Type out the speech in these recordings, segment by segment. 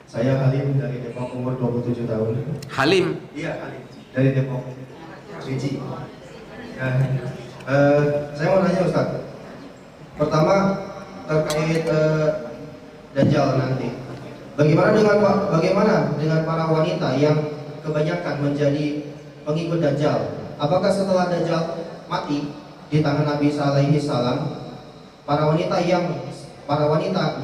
Saya Halim dari Depok, umur 27 tahun. Halim? Iya, Halim. Dari Depok. Biji. Nah, saya mau nanya Ustaz. Pertama, terkait Dajjal nanti. Bagaimana dengan para wanita yang kebanyakan menjadi pengikut Dajjal? Apakah setelah Dajjal mati di tangan Nabi Isa alaihi salam, para wanita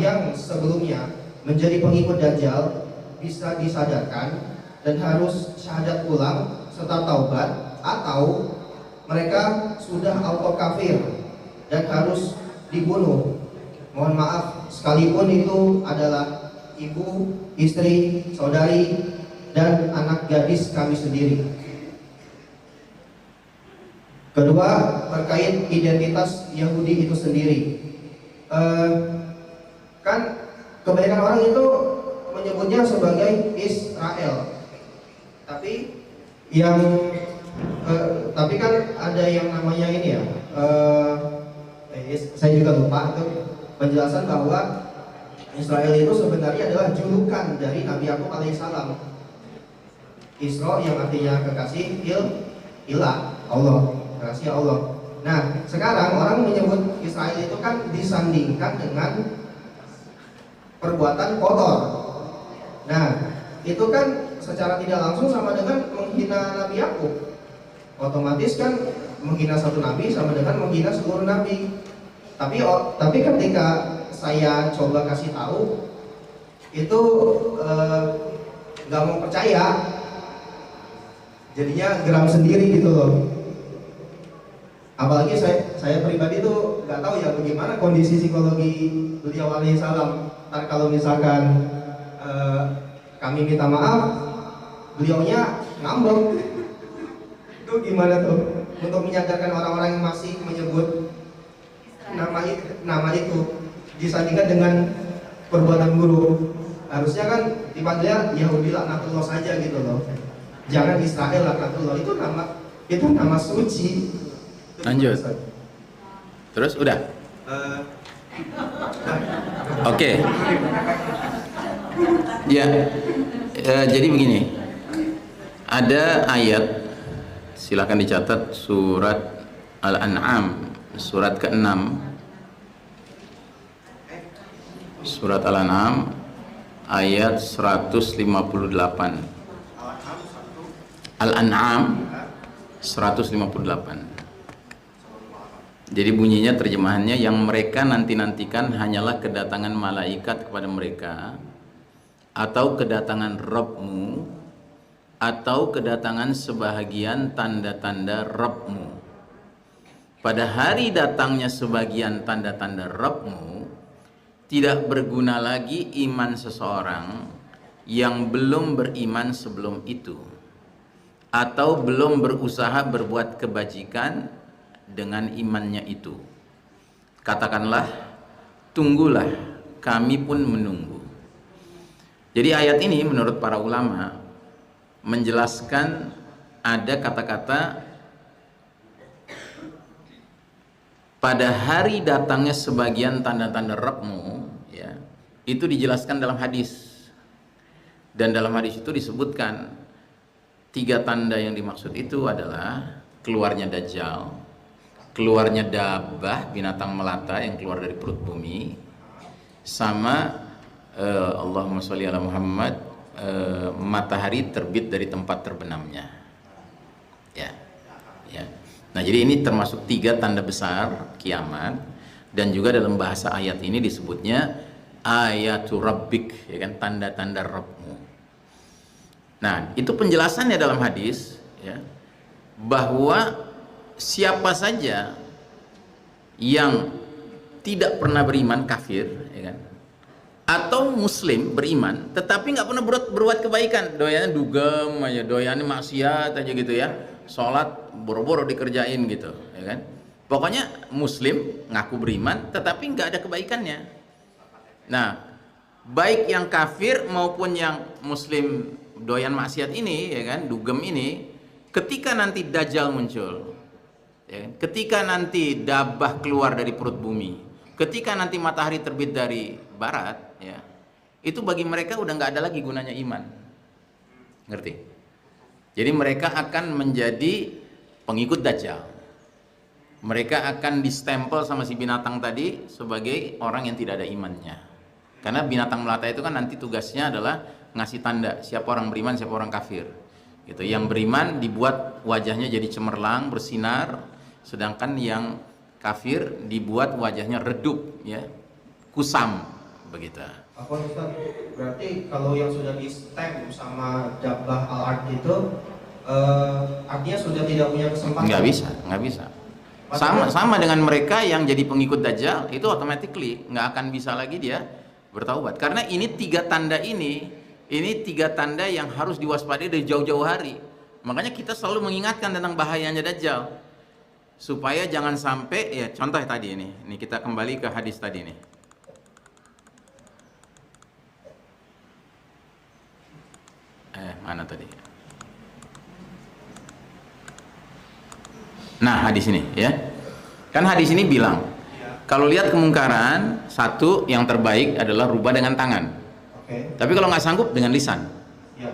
yang sebelumnya menjadi pengikut Dajjal bisa disadarkan dan harus syahadat ulang serta taubat, atau mereka sudah auto kafir dan harus dibunuh? Mohon maaf, sekalipun itu adalah ibu, istri, saudari, dan anak gadis kami sendiri. Kedua, terkait identitas Yahudi itu sendiri. Kan kebanyakan orang itu menyebutnya sebagai Israel, tapi tapi kan ada yang namanya ini ya, saya juga lupa itu penjelasan bahwa Israel itu sebenarnya adalah julukan dari Nabi Yakub alaihissalam. Isra yang artinya kekasih, ilah, Allah, kekasih Allah. Nah, sekarang orang menyebut Israel itu kan disandingkan dengan perbuatan kotor. Nah, itu kan secara tidak langsung sama dengan menghina Nabi Yakub. Otomatis kan menghina satu nabi sama dengan menghina seluruh nabi. Tapi ketika saya coba kasih tahu, itu nggak mau percaya, jadinya geram sendiri gitu loh. Apalagi saya pribadi tuh nggak tahu ya bagaimana kondisi psikologi beliau alaihissalam. Ntar kalau misalkan kami minta maaf, beliaunya ngambek, itu gimana tuh untuk menyadarkan orang-orang yang masih menyebut nama itu disandingkan dengan perbuatan buruk? Harusnya kan dipanggilnya Yahudi laknatullah saja gitu loh, jangan Israel laknatullah. Itu nama suci. Lanjut. Terus udah. Oke. Ya. Jadi begini. Ada ayat, silakan dicatat, surat Al-An'am, surat ke-6. Surat Al-An'am ayat 158. Al-An'am 158. Jadi bunyinya, terjemahannya, yang mereka nanti-nantikan hanyalah kedatangan malaikat kepada mereka, atau kedatangan Rabbmu, atau kedatangan sebahagian tanda-tanda Rabbmu. Pada hari datangnya sebagian tanda-tanda Rabbmu, tidak berguna lagi iman seseorang yang belum beriman sebelum itu, atau belum berusaha berbuat kebajikan dengan imannya itu. Katakanlah, tunggulah, kami pun menunggu. Jadi ayat ini menurut para ulama menjelaskan ada kata-kata pada hari datangnya sebagian tanda-tanda Rabbmu, ya, itu dijelaskan dalam hadis. Dan dalam hadis itu disebutkan 3 tanda yang dimaksud itu adalah keluarnya Dajjal, keluarnya dabbah, binatang melata yang keluar dari perut bumi, sama Allahumma sholli ala Muhammad, matahari terbit dari tempat terbenamnya. Ya. Nah, jadi ini termasuk 3 tanda besar kiamat, dan juga dalam bahasa ayat ini disebutnya ayatul rabbik, ya kan, tanda-tanda Rabbmu. Nah, itu penjelasannya dalam hadis, ya, bahwa siapa saja yang tidak pernah beriman kafir, ya kan, atau muslim beriman tetapi nggak pernah berbuat kebaikan, doyannya dugem aja, doyannya maksiat aja gitu ya, sholat boro-boro dikerjain gitu, ya kan. Pokoknya muslim ngaku beriman tetapi nggak ada kebaikannya. Nah, baik yang kafir maupun yang muslim doyan maksiat ini, ya kan, dugem ini, ketika nanti Dajjal muncul, ya kan, ketika nanti dabbah keluar dari perut bumi, ketika nanti matahari terbit dari barat, ya, itu bagi mereka udah nggak ada lagi gunanya iman. Ngerti? Jadi mereka akan menjadi pengikut Dajjal. Mereka akan distempel sama si binatang tadi sebagai orang yang tidak ada imannya. Karena binatang melata itu kan nanti tugasnya adalah ngasih tanda siapa orang beriman, siapa orang kafir. Gitu. Yang beriman dibuat wajahnya jadi cemerlang, bersinar, sedangkan yang kafir dibuat wajahnya redup, ya, kusam, begitu. Apa Ustaz? Berarti kalau yang sudah di stem sama Jablah al-Ard itu artinya sudah tidak punya kesempatan? Nggak bisa. Sama dengan mereka yang jadi pengikut Dajjal, itu automatically nggak akan bisa lagi dia bertaubat. Karena ini tiga tanda yang harus diwaspadai dari jauh-jauh hari. Makanya kita selalu mengingatkan tentang bahayanya Dajjal, supaya jangan sampai, ya contoh tadi ini kita kembali ke hadis tadi nih. Mana tadi? Nah, hadis ini ya. Kan hadis ini bilang, kalau lihat kemungkaran, satu yang terbaik adalah rubah dengan tangan. Tapi kalau nggak sanggup dengan lisan.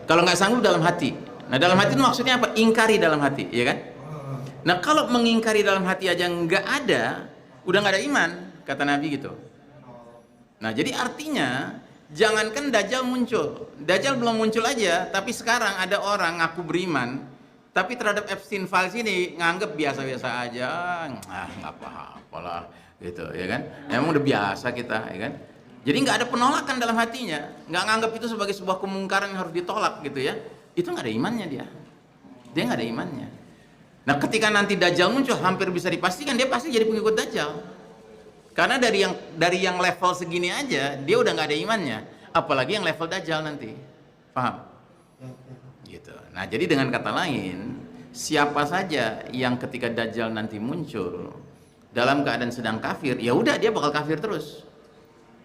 Kalau nggak sanggup dalam hati. Nah, dalam hati itu maksudnya apa? Ingkari dalam hati, ya kan? Nah, kalau mengingkari dalam hati aja nggak ada, udah nggak ada iman, kata Nabi gitu. Nah, jadi artinya jangankan Dajjal muncul, Dajjal belum muncul aja, tapi sekarang ada orang ngaku beriman, tapi terhadap Epstein Files ini nganggep biasa-biasa aja, nggak apa-apa lah, gitu, ya kan? Emang udah biasa kita, ya kan? Jadi nggak ada penolakan dalam hatinya, nggak nganggep itu sebagai sebuah kemungkaran yang harus ditolak, gitu ya? Itu nggak ada imannya dia nggak ada imannya. Nah, ketika nanti Dajjal muncul, hampir bisa dipastikan dia pasti jadi pengikut Dajjal. Karena dari yang level segini aja dia udah nggak ada imannya, apalagi yang level Dajjal nanti, paham? Gitu. Nah, jadi dengan kata lain, siapa saja yang ketika Dajjal nanti muncul dalam keadaan sedang kafir, ya udah dia bakal kafir terus.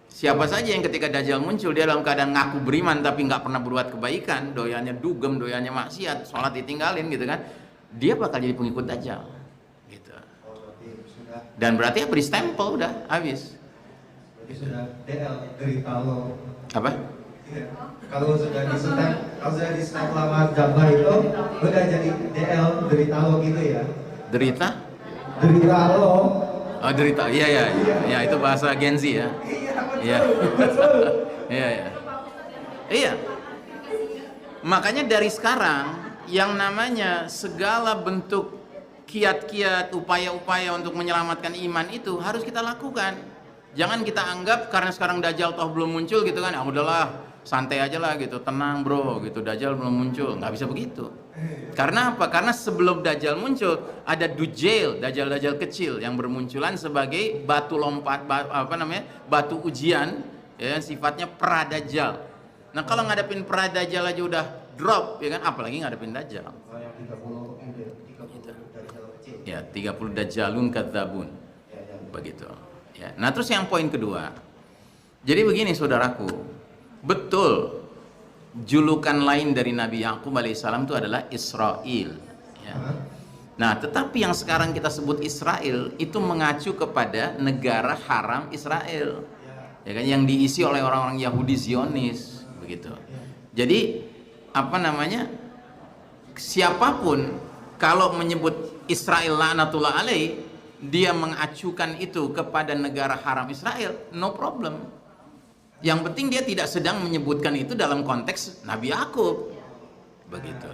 Siapa saja yang ketika Dajjal muncul dia dalam keadaan ngaku beriman tapi nggak pernah berbuat kebaikan, doyannya dugem, doyannya maksiat, sholat ditinggalin, gitu kan, dia bakal jadi pengikut Dajjal. Dan berarti beri stempel, udah habis. Berarti sudah DL derita lo. Apa? Ya. Kalau sudah di stempel lama Jablah itu udah jadi DL derita lo gitu ya. Derita? Derita lo. Oh, derita. Iya. Ya, itu bahasa Gen Z ya. Iya. Iya. Iya. Makanya dari sekarang yang namanya segala bentuk kiat-kiat, upaya-upaya untuk menyelamatkan iman itu harus kita lakukan. Jangan kita anggap karena sekarang Dajjal toh belum muncul gitu kan, udahlah santai aja lah gitu, tenang bro gitu, Dajjal belum muncul. Nggak bisa begitu. Karena apa? Karena sebelum Dajjal muncul ada Dujjal, Dajjal kecil yang bermunculan sebagai batu lompat, batu ujian, ya, sifatnya pra-Dajjal. Nah, kalau ngadepin pra-Dajjal aja udah drop, ya kan, apalagi ngadepin Dajjal. Ya, 30 dajjalun kadzabun. Begitu. Ya. Nah, terus yang poin kedua. Jadi begini saudaraku, betul julukan lain dari Nabi Yakub alaihissalam itu adalah Israel. Ya. Nah, tetapi yang sekarang kita sebut Israel itu mengacu kepada negara haram Israel. Ya kan, yang diisi oleh orang-orang Yahudi Zionis, begitu. Jadi siapapun kalau menyebut Israel laknatullah alaih, dia mengacukan itu kepada negara haram Israel, no problem. Yang penting dia tidak sedang menyebutkan itu dalam konteks Nabi Yakub. Begitu.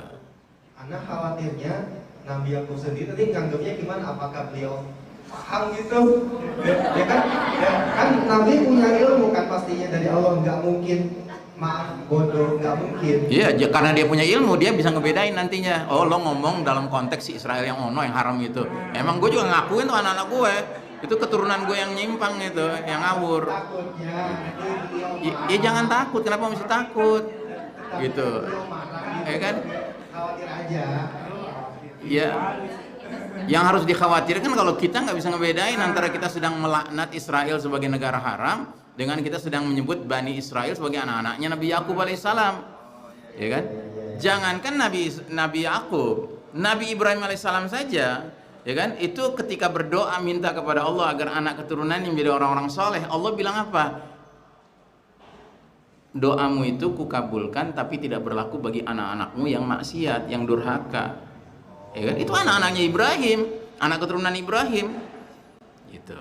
Anda khawatirnya Nabi Yakub sendiri tadi nganggapnya gimana? Apakah beliau paham gitu? Ya kan Nabi punya ilmu kan pastinya dari Allah, nggak mungkin bodoh, nggak mungkin. Iya, karena dia punya ilmu, dia bisa ngebedain nantinya. Oh, lo ngomong dalam konteks si Israel yang ono, yang haram itu. Emang gue juga ngakuin tuh anak-anak gue, itu keturunan gue yang nyimpang itu, yang ngawur. Ya jangan takut, kenapa mesti takut? Gitu. Ya kan? Khawatir aja. Ya. Yang harus dikhawatirkan kalau kita nggak bisa ngebedain antara kita sedang melaknat Israel sebagai negara haram dengan kita sedang menyebut Bani Israel sebagai anak-anaknya Nabi Yakub alaihissalam, ya kan? Jangankan Nabi Yakub, Nabi Ibrahim alaihissalam saja, ya kan? Itu ketika berdoa minta kepada Allah agar anak keturunannya menjadi orang-orang soleh, Allah bilang apa? doamu itu kukabulkan, tapi tidak berlaku bagi anak-anakmu yang maksiat, yang durhaka. Ya kan? Itu anak-anaknya Ibrahim, anak keturunan Ibrahim. Gitu.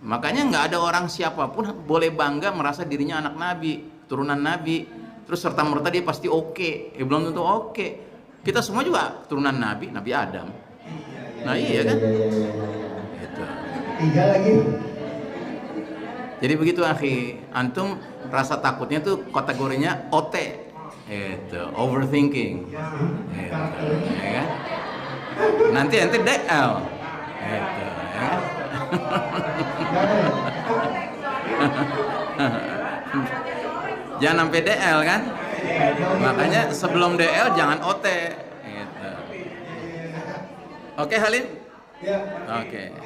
Makanya nggak ada orang siapapun boleh bangga merasa dirinya anak Nabi, turunan Nabi, terus serta-merta dia pasti oke. Belum tentu oke. Kita semua juga turunan Nabi, Nabi Adam. Nah iya kan? Gitu. 3 lagi. Jadi begitu akhi, antum rasa takutnya tuh kategorinya OT, itu overthinking, gitu, ya kan? Nanti DL, gitu, ya kan? Jangan sampai DL kan? Makanya sebelum DL jangan OT, gitu. Oke Halim? Ya. Oke.